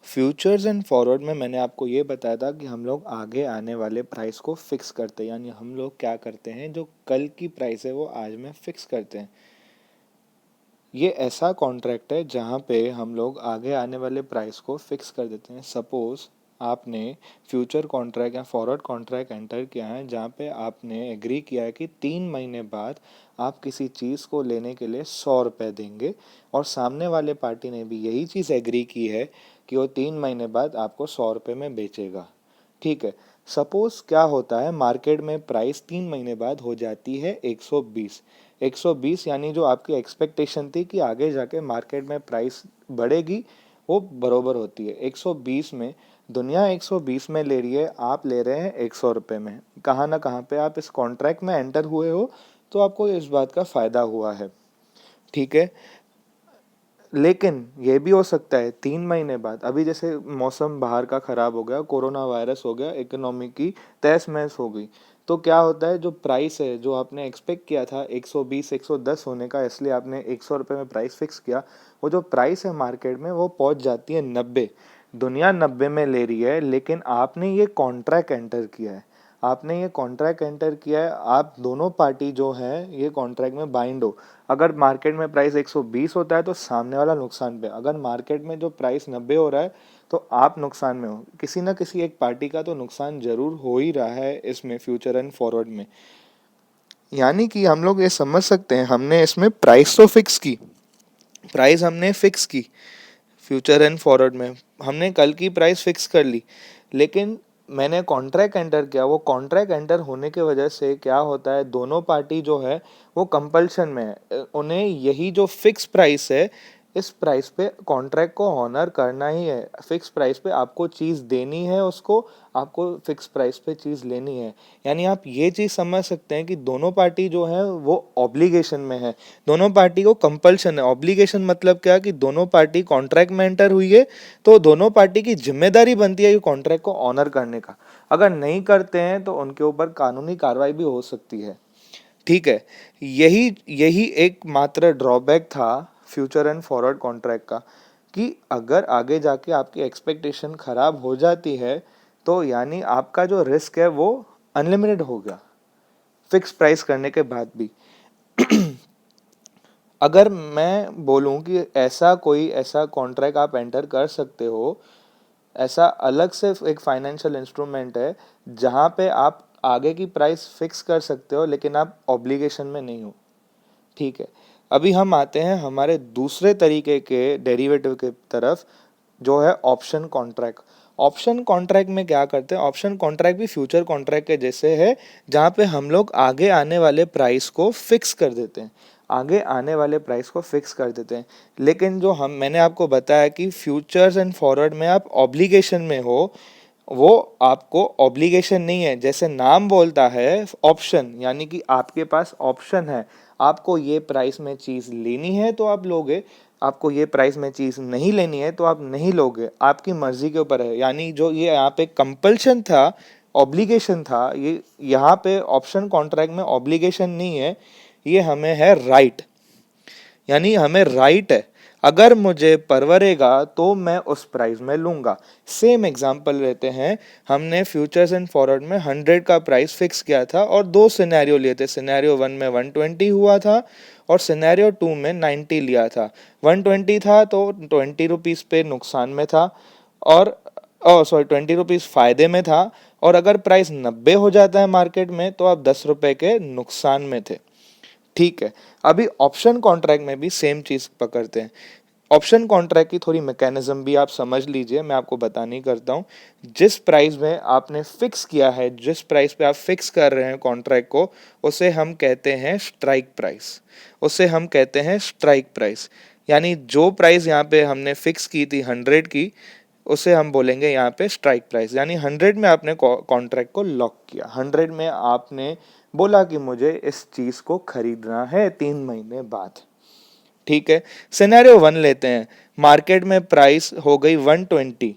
Futures and forward में मैंने आपको ये बताया था कि हम लोग आगे आने वाले प्राइस को फिक्स करते हैं, यानी हम लोग क्या करते हैं, जो कल की प्राइस है वो आज में फिक्स करते हैं। ये ऐसा कॉन्ट्रैक्ट है जहाँ पे हम लोग आगे आने वाले प्राइस को फिक्स कर देते हैं। सपोज आपने फ्यूचर कॉन्ट्रैक्ट या फॉरवर्ड कॉन्ट्रैक्ट एंटर किया है जहाँ पे आपने एग्री किया है कि 3 महीने बाद आप किसी चीज़ को लेने के लिए 100 रुपये देंगे, और सामने वाले पार्टी ने भी यही चीज़ एग्री की है कि वो 3 महीने बाद आपको 100 रुपये में बेचेगा। ठीक है। सपोज क्या होता है, मार्केट में प्राइस 3 महीने बाद हो जाती है 120। 120 यानी जो आपकी एक्सपेक्टेशन थी कि आगे जाके मार्केट में प्राइस बढ़ेगी, वो बरोबर होती है। 120 में दुनिया 120 में ले रही है, आप ले रहे हैं 100 रुपये में। कहाँ ना कहाँ पे आप इस कॉन्ट्रैक्ट में एंटर हुए हो, तो आपको इस बात का फ़ायदा हुआ है। ठीक है। लेकिन ये भी हो सकता है 3 महीने बाद, अभी जैसे मौसम बाहर का ख़राब हो गया, कोरोना वायरस हो गया, इकोनॉमी की तहस महस हो गई, तो क्या होता है, जो प्राइस है जो आपने एक्सपेक्ट किया था 120 110 होने का, इसलिए आपने 100 रुपये में प्राइस फिक्स किया, वो जो प्राइस है मार्केट में वो पहुंच जाती है 90। दुनिया 90 में ले रही है, लेकिन आपने ये कॉन्ट्रैक्ट एंटर किया है। आपने ये कॉन्ट्रैक्ट एंटर किया है, आप दोनों पार्टी जो हैं ये कॉन्ट्रैक्ट में बाइंड हो। अगर मार्केट में प्राइस 120 होता है तो सामने वाला नुकसान पे, अगर मार्केट में जो प्राइस 90 हो रहा है तो आप नुकसान में हो। किसी ना किसी एक पार्टी का तो नुकसान जरूर हो ही रहा है इसमें, फ्यूचर एंड फॉरवर्ड में। यानी कि हम लोग ये समझ सकते हैं, हमने इसमें प्राइस तो फिक्स की, प्राइस हमने फिक्स की फ्यूचर एंड फॉरवर्ड में, हमने कल की प्राइस फिक्स कर ली, लेकिन मैंने कॉन्ट्रैक्ट एंटर किया। वो कॉन्ट्रैक्ट एंटर होने की वजह से क्या होता है, दोनों पार्टी जो है वो कंपल्शन में है, उन्हें यही जो फिक्स प्राइस है, इस प्राइस पे कॉन्ट्रैक्ट को ऑनर करना ही है। फिक्स प्राइस पे आपको चीज़ देनी है उसको, आपको फिक्स प्राइस पे चीज़ लेनी है। यानी आप ये चीज़ समझ सकते हैं कि दोनों पार्टी जो है वो ऑब्लिगेशन में है, दोनों पार्टी को कंपल्शन है। ऑब्लिगेशन मतलब क्या, कि दोनों पार्टी कॉन्ट्रैक्ट में एंटर हुई है, तो दोनों पार्टी की जिम्मेदारी बनती है कि कॉन्ट्रैक्ट को ऑनर करने का। अगर नहीं करते हैं तो उनके ऊपर कानूनी कार्रवाई भी हो सकती है। ठीक है। यही यही एक मात्र ड्रॉबैक था फ्यूचर एंड फॉरवर्ड कॉन्ट्रैक्ट का, कि अगर आगे जाके आपकी एक्सपेक्टेशन खराब हो जाती है, तो यानी आपका जो रिस्क है वो अनलिमिटेड हो गया फिक्स प्राइस करने के बाद भी। अगर मैं बोलूं कि ऐसा कॉन्ट्रैक्ट आप एंटर कर सकते हो, ऐसा अलग से एक फाइनेंशियल इंस्ट्रूमेंट है जहां पे आप आगे की प्राइस फिक्स कर सकते हो, लेकिन आप ऑब्लिगेशन में नहीं हो। ठीक है। अभी हम आते हैं हमारे दूसरे तरीके के डेरिवेटिव के तरफ, जो है ऑप्शन कॉन्ट्रैक्ट। ऑप्शन कॉन्ट्रैक्ट में क्या करते हैं, ऑप्शन कॉन्ट्रैक्ट भी फ्यूचर कॉन्ट्रैक्ट के जैसे है, जहाँ पे हम लोग आगे आने वाले प्राइस को फिक्स कर देते हैं, आगे आने वाले प्राइस को फिक्स कर देते हैं। लेकिन जो मैंने आपको बताया कि फ्यूचर्स एंड फॉरवर्ड में आप ऑब्लिगेशन में हो, वो आपको ऑब्लिगेशन नहीं है। जैसे नाम बोलता है ऑप्शन, यानी कि आपके पास ऑप्शन है, आपको ये प्राइस में चीज़ लेनी है तो आप लोगे, आपको ये प्राइस में चीज़ नहीं लेनी है तो आप नहीं लोगे, आपकी मर्जी के ऊपर है। यानी जो ये यहाँ पे कंपल्शन था, ऑब्लिगेशन था, ये यहाँ पे ऑप्शन कॉन्ट्रैक्ट में ऑब्लिगेशन नहीं है, ये हमें है राइट। यानी हमें राइट है, अगर मुझे परवरेगा तो मैं उस प्राइस में लूँगा। सेम एग्जांपल लेते हैं, हमने फ्यूचर्स एंड फॉरवर्ड में 100 का प्राइस फिक्स किया था और दो सिनेरियो लिए थे। सिनेरियो 1 में 120 हुआ था और सिनेरियो 2 में 90 लिया था। 120 था तो 20 रुपीज़ पे नुकसान में था, और 20 रुपीज़ फ़ायदे में था, और अगर प्राइस 90 हो जाता है मार्केट में तो आप 10 रुपये के नुकसान में थे। ठीक है। अभी ऑप्शन कॉन्ट्रैक्ट में भी सेम चीज़ पकड़ते हैं। ऑप्शन कॉन्ट्रैक्ट की थोड़ी मैकेनिज्म भी आप समझ लीजिए, मैं आपको बताने करता हूँ। जिस प्राइस में आपने फिक्स किया है, जिस प्राइस पे आप फिक्स कर रहे हैं कॉन्ट्रैक्ट को, उसे हम कहते हैं स्ट्राइक प्राइस, उसे हम कहते हैं स्ट्राइक प्राइस। यानी जो प्राइस यहाँ पे हमने फिक्स की थी 100 की, उसे हम बोलेंगे यहाँ पे स्ट्राइक प्राइस। यानी 100 में आपने कॉन्ट्रैक्ट को लॉक किया, 100 में आपने बोला कि मुझे इस चीज़ को खरीदना है 3 महीने बाद। ठीक है। सिनेरियो 1 लेते हैं, मार्केट में प्राइस हो गई 120,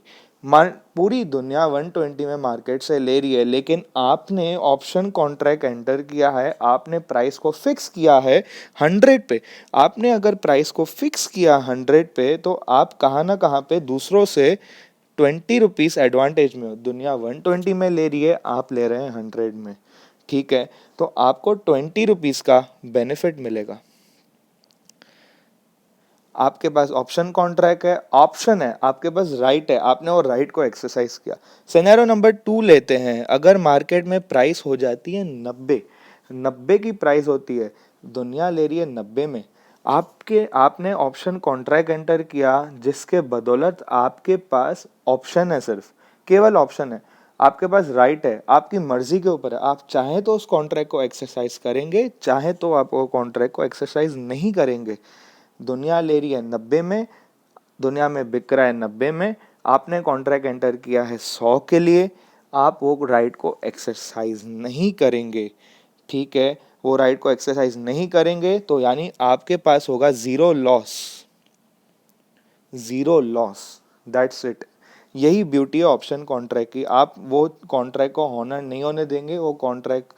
पूरी दुनिया 120 में मार्केट से ले रही है, लेकिन आपने ऑप्शन कॉन्ट्रैक्ट एंटर किया है, आपने प्राइस को फिक्स किया है 100 पे। आपने अगर प्राइस को फिक्स किया 100 पे, तो आप कहाँ ना कहाँ पे दूसरों से ₹20 एडवांटेज में हो, दुनिया 120 में ले रही है, आप ले रहे हैं 100 में, ठीक है, तो आपको ₹20 का बेनिफिट मिलेगा। आपके पास ऑप्शन कॉन्ट्रैक्ट है, ऑप्शन है, आपके पास राइट है, आपने वो राइट को एक्सरसाइज किया। सिनेरियो नंबर 2 लेते हैं, अगर मार्केट में प्राइस हो जाती है 90 की प्राइस होती है, दुनिया ले रही है 90 में, आपने ऑप्शन कॉन्ट्रैक्ट एंटर किया, जिसके बदौलत आपके पास ऑप्शन है, सिर्फ केवल ऑप्शन है, आपके पास राइट है, आपकी मर्जी के ऊपर है, आप चाहे तो उस कॉन्ट्रैक्ट को एक्सरसाइज करेंगे, चाहे तो आप वो कॉन्ट्रैक्ट को एक्सरसाइज नहीं करेंगे। दुनिया ले रही है 90 में, दुनिया में बिक रहा है 90 में, आपने कॉन्ट्रैक्ट एंटर किया है 100 के लिए, आप वो राइट को एक्सरसाइज नहीं करेंगे, ठीक है, वो राइट को एक्सरसाइज नहीं करेंगे, तो यानी आपके पास होगा जीरो लॉस, दैट्स इट। यही ब्यूटी है ऑप्शन कॉन्ट्रैक्ट की, आप वो कॉन्ट्रैक्ट को ऑनर नहीं होने देंगे, वो कॉन्ट्रैक्ट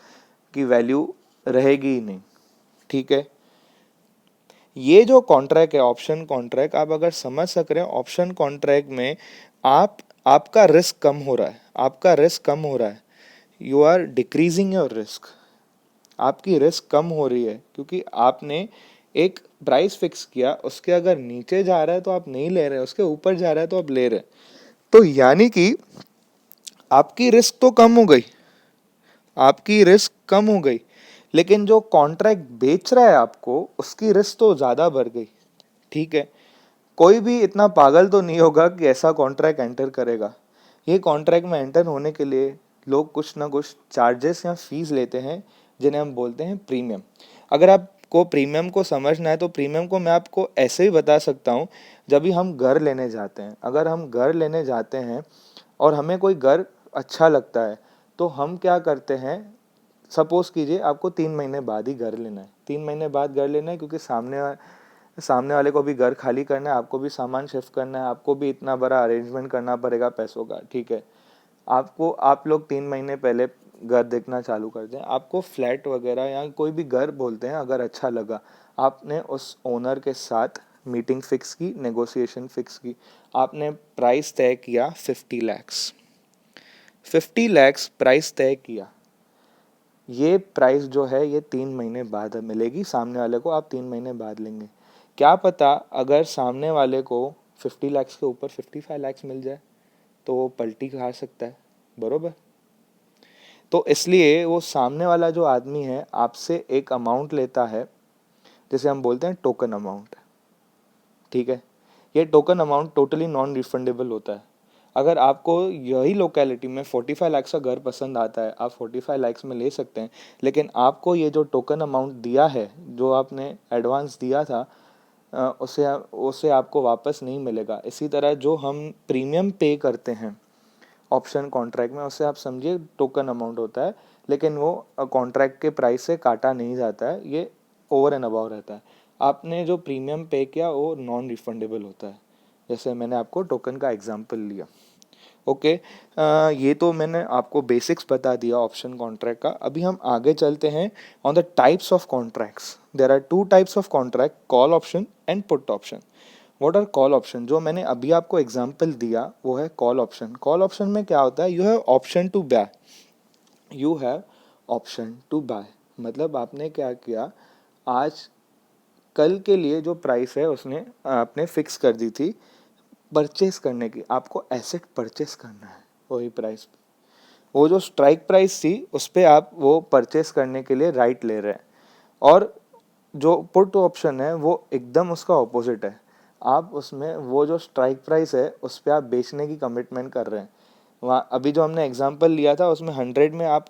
की वैल्यू रहेगी ही नहीं, ठीक है। ये जो कॉन्ट्रैक्ट है ऑप्शन कॉन्ट्रैक्ट, आप अगर समझ सक रहे हैं, ऑप्शन कॉन्ट्रैक्ट में आपका रिस्क कम हो रहा है, आपका रिस्क कम हो रहा है, you are decreasing your risk, आपकी रिस्क कम हो रही है, क्योंकि आपने एक प्राइस फिक्स किया, उसके अगर नीचे जा रहा है तो आप नहीं ले रहे, उसके ऊपर जा रहा है तो आप ले रहे, तो यानी कि आपकी रिस्क तो कम हो गई, आपकी रिस्क कम हो गई, लेकिन जो कॉन्ट्रैक्ट बेच रहा है आपको, उसकी रिस्क तो ज़्यादा बढ़ गई, ठीक है। कोई भी इतना पागल तो नहीं होगा कि ऐसा कॉन्ट्रैक्ट एंटर करेगा। ये कॉन्ट्रैक्ट में एंटर होने के लिए लोग कुछ ना कुछ चार्जेस या फीस लेते हैं, जिन्हें हम बोलते हैं प्रीमियम। अगर आपको प्रीमियम को समझना है, तो प्रीमियम को मैं आपको ऐसे ही बता सकता हूँ, जब भी हम घर लेने जाते हैं, अगर हम घर लेने जाते हैं और हमें कोई घर अच्छा लगता है, तो हम क्या करते हैं, सपोज कीजिए आपको 3 महीने बाद ही घर लेना है, 3 महीने बाद घर लेना है, क्योंकि सामने वाले को भी घर खाली करना है, आपको भी सामान शिफ्ट करना है, आपको भी इतना बड़ा अरेंजमेंट करना पड़ेगा पैसों का, ठीक है। आप लोग 3 महीने पहले घर देखना चालू कर दें, आपको फ्लैट वगैरह या कोई भी घर बोलते हैं, अगर अच्छा लगा, आपने उस ओनर के साथ मीटिंग फिक्स की, नेगोशिएशन फिक्स की, आपने प्राइस तय किया 50 लाख प्राइस तय किया, ये प्राइस जो है ये 3 महीने बाद मिलेगी सामने वाले को, आप 3 महीने बाद लेंगे, क्या पता अगर सामने वाले को 50 लाख के ऊपर 55 लाख मिल जाए, तो वो पलटी खा सकता है, बरोबर। तो इसलिए वो सामने वाला जो आदमी है आपसे एक अमाउंट लेता है, जिसे हम बोलते हैं टोकन अमाउंट, ठीक है। ये token amount totally non refundable होता है। अगर आपको यही लोकेलिटी में 45 लाख का घर पसंद आता है, आप 45 लाख में ले सकते हैं, लेकिन आपको ये जो टोकन अमाउंट दिया है, जो आपने एडवांस दिया था, उसे आपको वापस नहीं मिलेगा। इसी तरह जो हम प्रीमियम पे करते हैं ऑप्शन कॉन्ट्रैक्ट में, उससे आप समझिए टोकन अमाउंट होता है, लेकिन वो कॉन्ट्रैक्ट के प्राइस से काटा नहीं जाता है, ये ओवर एंड अबाव रहता है। आपने जो प्रीमियम पे किया वो नॉन रिफंडेबल होता है, जैसे मैंने आपको टोकन का एग्जांपल लिया, ओके। ये तो मैंने आपको बेसिक्स बता दिया ऑप्शन कॉन्ट्रैक्ट का। अभी हम आगे चलते हैं on the types of contracts. There are 2 types of contract, call option and put option. What are call option? जो मैंने अभी आपको एग्जांपल दिया वो है कॉल ऑप्शन। कॉल ऑप्शन में क्या होता है, you have option to buy, you have option to buy, मतलब आपने क्या किया, आज कल के लिए जो प्राइस है उसने आपने फिक्स कर दी थी परचेस करने की, आपको एसेट परचेस करना है वही प्राइस पे, वो जो स्ट्राइक प्राइस थी उस पर आप वो परचेस करने के लिए राइट ले रहे हैं। और जो पुट ऑप्शन है वो एकदम उसका ऑपोजिट है, आप उसमें वो जो स्ट्राइक प्राइस है उस पर आप बेचने की कमिटमेंट कर रहे हैं। वहाँ अभी जो हमने एग्जांपल लिया था उसमें 100 में आप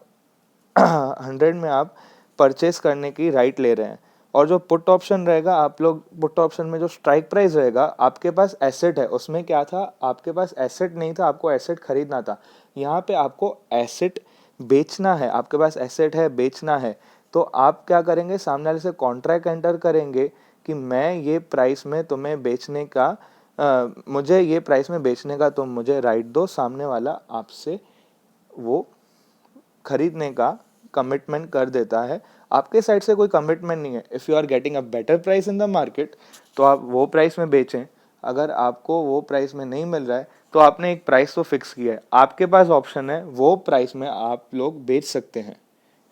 100 में आप परचेस करने की राइट ले रहे हैं। और जो पुट ऑप्शन रहेगा, आप लोग पुट ऑप्शन में जो स्ट्राइक प्राइस रहेगा, आपके पास एसेट है, उसमें क्या था, आपके पास एसेट नहीं था, आपको एसेट खरीदना था। यहाँ पे आपको एसेट बेचना है, आपके पास एसेट है, बेचना है, तो आप क्या करेंगे, सामने वाले से कॉन्ट्रैक्ट एंटर करेंगे कि मैं ये प्राइस में तुम्हें बेचने का मुझे ये प्राइस में बेचने का तुम मुझे राइट दो। सामने वाला आपसे वो खरीदने का कमिटमेंट कर देता है, आपके साइड से कोई कमिटमेंट नहीं है। If you are getting a better price in the market, तो आप वो प्राइस में बेचें, अगर आपको वो प्राइस में नहीं मिल रहा है तो आपने एक प्राइस तो फिक्स किया है, आपके पास ऑप्शन है वो प्राइस में आप लोग बेच सकते हैं।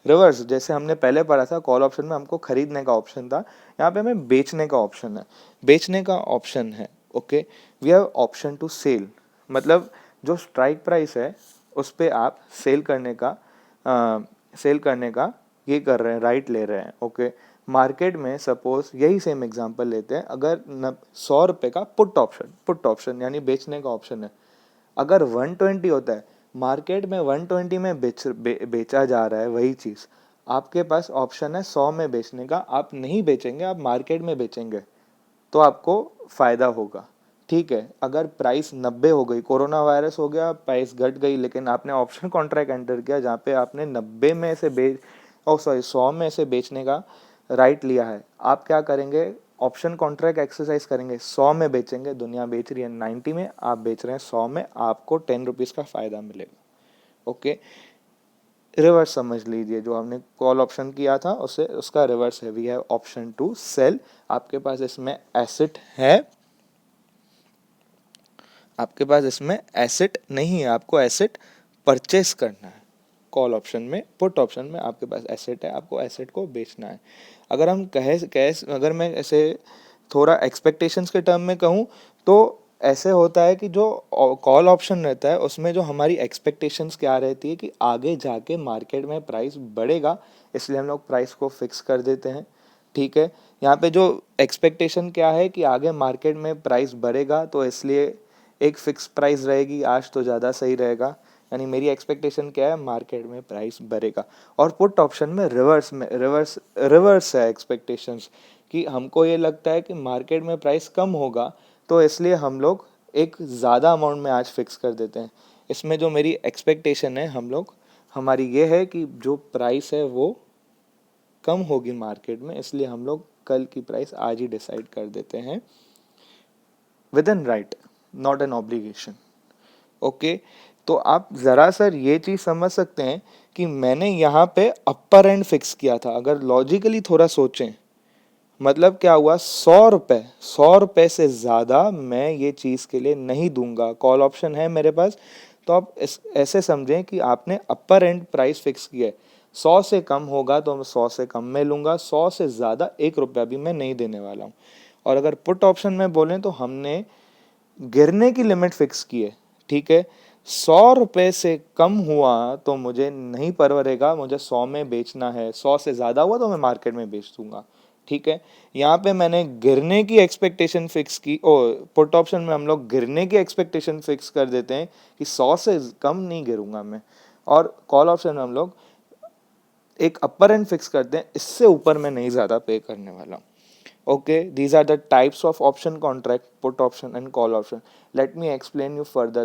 रिवर्स, जैसे हमने पहले पढ़ा था कॉल ऑप्शन में हमको खरीदने का ऑप्शन था, यहाँ पे हमें बेचने का ऑप्शन है, बेचने का ऑप्शन है। Okay, we have option to sell, मतलब जो स्ट्राइक प्राइस है उस पे आप सेल करने का ये कर रहे हैं, राइट ले रहे हैं। ओके, मार्केट में सपोज यही सेम एग्जांपल लेते हैं, अगर 100 रुपये का पुट ऑप्शन यानी बेचने का ऑप्शन है, अगर 120 होता है, मार्केट में 120 में बेचा जा रहा है वही चीज़, आपके पास ऑप्शन है 100 में बेचने का, आप नहीं बेचेंगे, आप मार्केट में बेचेंगे तो आपको फ़ायदा होगा। ठीक है, अगर प्राइस 90 हो गई, कोरोना वायरस हो गया, प्राइस घट गई, लेकिन आपने ऑप्शन कॉन्ट्रैक्ट एंटर किया जहाँ पे आपने 90 में से 100 में से बेचने का राइट लिया है, आप क्या करेंगे, ऑप्शन कॉन्ट्रैक्ट एक्सरसाइज करेंगे, 100 में बेचेंगे, दुनिया बेच रही है 90 में, आप बेच रहे हैं 100 में, आपको 10 रुपीज़ का फ़ायदा मिलेगा। ओके, रिवर्स समझ लीजिए, जो हमने कॉल ऑप्शन किया था उसे उसका रिवर्स है, we have option to sell. आपके पास इसमें एसेट है, आपके पास इसमें एसेट नहीं है, आपको एसेट परचेस करना है। कॉल ऑप्शन में, पुट ऑप्शन में आपके पास एसेट है, आपको एसेट को बेचना है। अगर हम अगर मैं ऐसे थोड़ा एक्सपेक्टेशंस के टर्म में कहूँ तो ऐसे होता है कि जो कॉल ऑप्शन रहता है उसमें जो हमारी एक्सपेक्टेशंस क्या रहती है कि आगे जाके मार्केट में प्राइस बढ़ेगा, इसलिए हम लोग प्राइस को फिक्स कर देते हैं। ठीक है, यहाँ पे जो एक्सपेक्टेशन क्या है कि आगे मार्केट में प्राइस बढ़ेगा तो इसलिए एक फिक्स प्राइस रहेगी, आज तो ज़्यादा सही रहेगा, यानी मेरी एक्सपेक्टेशन क्या है, मार्केट में प्राइस बढ़ेगा। और पुट ऑप्शन में रिवर्स है एक्सपेक्टेशंस, कि हमको ये लगता है कि मार्केट में प्राइस कम होगा तो इसलिए हम लोग एक ज़्यादा अमाउंट में आज फिक्स कर देते हैं। इसमें जो मेरी एक्सपेक्टेशन है हमारी ये है कि जो प्राइस है वो कम होगी मार्केट में, इसलिए हम लोग कल की प्राइस आज ही डिसाइड कर देते हैं, with in right, not an obligation. Okay, तो आप ज़रा सर ये चीज़ समझ सकते हैं कि मैंने यहाँ पे अपर एंड फिक्स किया था। अगर लॉजिकली थोड़ा सोचें, मतलब क्या हुआ, 100 रुपये से ज़्यादा मैं ये चीज़ के लिए नहीं दूंगा, कॉल ऑप्शन है मेरे पास, तो आप ऐसे समझें कि आपने अपर एंड प्राइस फिक्स किया है, 100 से कम होगा तो मैं 100 से कम में लूँगा, 100 से ज़्यादा 1 रुपया भी मैं नहीं देने वाला हूँ। और अगर पुट ऑप्शन में बोलें तो हमने गिरने की लिमिट फिक्स की है। ठीक है, 100 रुपये से कम हुआ तो मुझे नहीं परवरेगा, मुझे 100 में बेचना है, 100 से ज़्यादा हुआ तो मैं मार्केट में बेच दूंगा। ठीक है, यहाँ पे मैंने गिरने की एक्सपेक्टेशन फिक्स की, पुट ऑप्शन में हम लोग गिरने की एक्सपेक्टेशन फिक्स कर देते हैं कि 100 से कम नहीं गिरूंगा मैं, और कॉल ऑप्शन में हम लोग एक अपर एंड फिक्स करते हैं, इससे ऊपर मैं नहीं ज़्यादा पे करने वाला हूँ। Okay, these are the types of option contract: put option and call option. Let me explain you further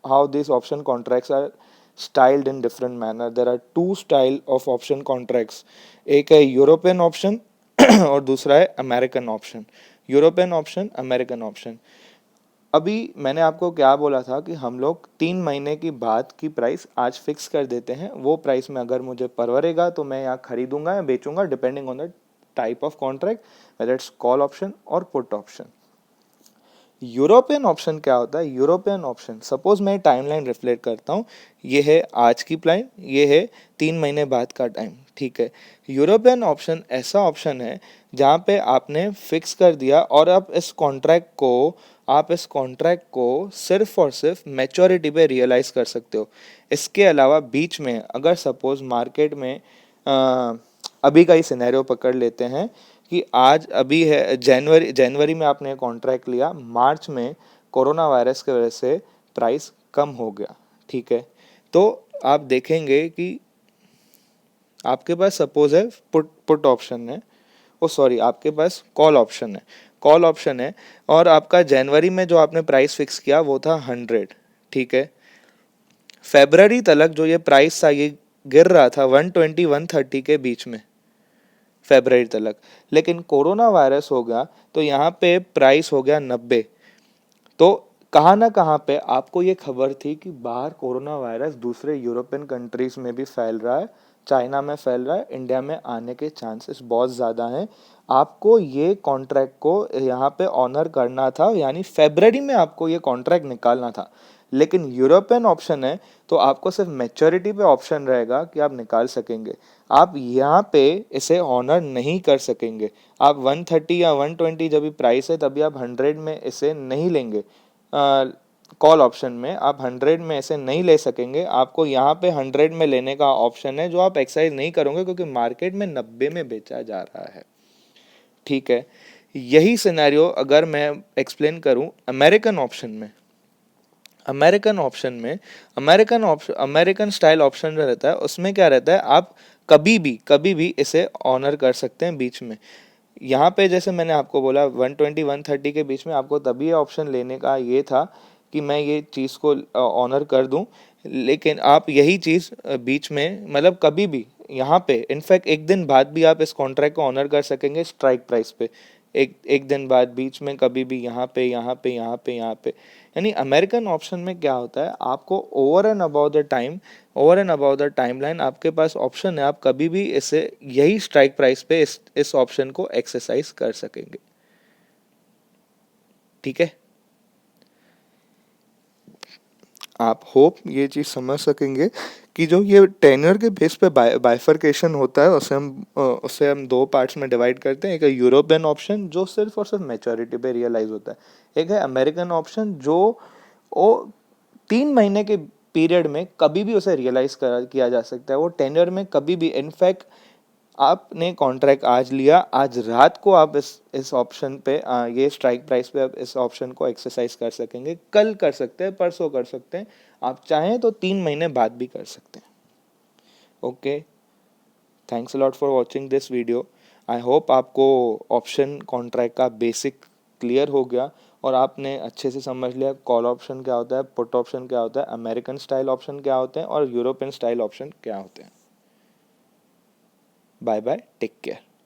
how these option contracts are styled in different manner. There are two style of option contracts. एक है European option और दूसरा है American option. European option, American option. अभी मैंने आपको क्या बोला था कि हम लोग 3 महीने की बाद की प्राइस आज फिक्स कर देते हैं, वो प्राइस में अगर मुझे परवरेगा तो मैं यहाँ खरीदूंगा या बेचूंगा, depending on the type of contract, whether it's call option और पुट ऑप्शन। यूरोपियन ऑप्शन क्या होता है, यूरोपियन ऑप्शन, सपोज मैं टाइमलाइन रिफ्लेक्ट करता हूँ, ये है आज की प्लान, ये है 3 महीने बाद का टाइम। ठीक है, यूरोपियन ऑप्शन ऐसा ऑप्शन है जहाँ पे आपने फिक्स कर दिया और आप इस कॉन्ट्रैक्ट को सिर्फ और सिर्फ मैच्योरिटी पे रियलाइज़ कर सकते हो। इसके अलावा बीच में अगर सपोज मार्केट में अभी का ही सिनेरियो पकड़ लेते हैं कि आज अभी है जनवरी में आपने कॉन्ट्रैक्ट लिया, मार्च में कोरोना वायरस की वजह से प्राइस कम हो गया। ठीक है, तो आप देखेंगे कि आपके पास सपोज है पुट ऑप्शन है, सॉरी, आपके पास कॉल ऑप्शन है और आपका जनवरी में जो आपने प्राइस फिक्स किया वो था 100। ठीक है, फेब्रवरी तक जो ये प्राइस था ये गिर रहा था 120 130 के बीच में फेब्रवरी तक, लेकिन कोरोना वायरस हो गया तो यहाँ पे प्राइस हो गया 90। तो कहाँ ना कहाँ पे आपको ये खबर थी कि बाहर कोरोना वायरस दूसरे यूरोपियन कंट्रीज में भी फैल रहा है, चाइना में फैल रहा है, इंडिया में आने के चांसेस बहुत ज़्यादा हैं। आपको ये कॉन्ट्रैक्ट को यहाँ पे ऑनर करना था, यानी फेब्रवरी में आपको ये कॉन्ट्रैक्ट निकालना था। लेकिन यूरोपियन ऑप्शन है तो आपको सिर्फ मैच्योरिटी पे ऑप्शन रहेगा कि आप निकाल सकेंगे। आप यहाँ पे इसे ऑनर नहीं कर सकेंगे। आप 130 या 120 जब भी प्राइस है तभी आप 100 में इसे नहीं लेंगे। कॉल ऑप्शन में आप 100 में इसे नहीं ले सकेंगे। आपको यहाँ पे 100 में लेने का ऑप्शन है, जो आप एक्सरसाइज नहीं करोगे क्योंकि मार्केट में 90 में बेचा जा रहा है। ठीक है, यही सिनेरियो अगर मैं एक्सप्लेन करूं अमेरिकन ऑप्शन में, अमेरिकन स्टाइल ऑप्शन जो रहता है उसमें क्या रहता है, आप कभी भी इसे ऑनर कर सकते हैं बीच में। यहाँ पे जैसे मैंने आपको बोला 120 130 के बीच में आपको तभी ऑप्शन लेने का ये था कि मैं ये चीज़ को ऑनर कर दूं। लेकिन आप यही चीज़ बीच में मतलब कभी भी यहाँ पे इनफैक्ट एक दिन बाद भी आप इस कॉन्ट्रैक्ट को ऑनर कर सकेंगे स्ट्राइक प्राइस पे। एक दिन बाद बीच में कभी भी यहाँ पे यानी अमेरिकन ऑप्शन में क्या होता है, आपको over and about the timeline आपके पास ऑप्शन है, आप कभी भी इसे यही स्ट्राइक प्राइस पे इस ऑप्शन को एक्सरसाइज कर सकेंगे। ठीक है, आप होप ये चीज़ समझ सकेंगे कि जो ये टेन्योर के बेस पे बाइफरकेशन होता है उसे हम दो पार्ट्स में डिवाइड करते हैं। एक है यूरोपियन ऑप्शन जो सिर्फ और सिर्फ मैच्योरिटी पे रियलाइज होता है, एक है अमेरिकन ऑप्शन जो वो 3 महीने के पीरियड में कभी भी उसे रियलाइज किया जा सकता है। वो टेन्योर में कभी भी, इनफैक्ट आपने कॉन्ट्रैक्ट आज लिया, आज रात को आप इस ऑप्शन पे ये स्ट्राइक प्राइस पे आप इस ऑप्शन को एक्सरसाइज कर सकेंगे, कल कर सकते हैं, परसों कर सकते हैं, आप चाहें तो 3 महीने बाद भी कर सकते हैं। Okay, thanks a lot for watching this video. I hope आपको ऑप्शन कॉन्ट्रैक्ट का बेसिक क्लियर हो गया और आपने अच्छे से समझ लिया कॉल ऑप्शन क्या होता है, पुट ऑप्शन क्या होता है, अमेरिकन स्टाइल ऑप्शन क्या होते हैं और यूरोपियन स्टाइल ऑप्शन क्या होते हैं। Bye bye, take care.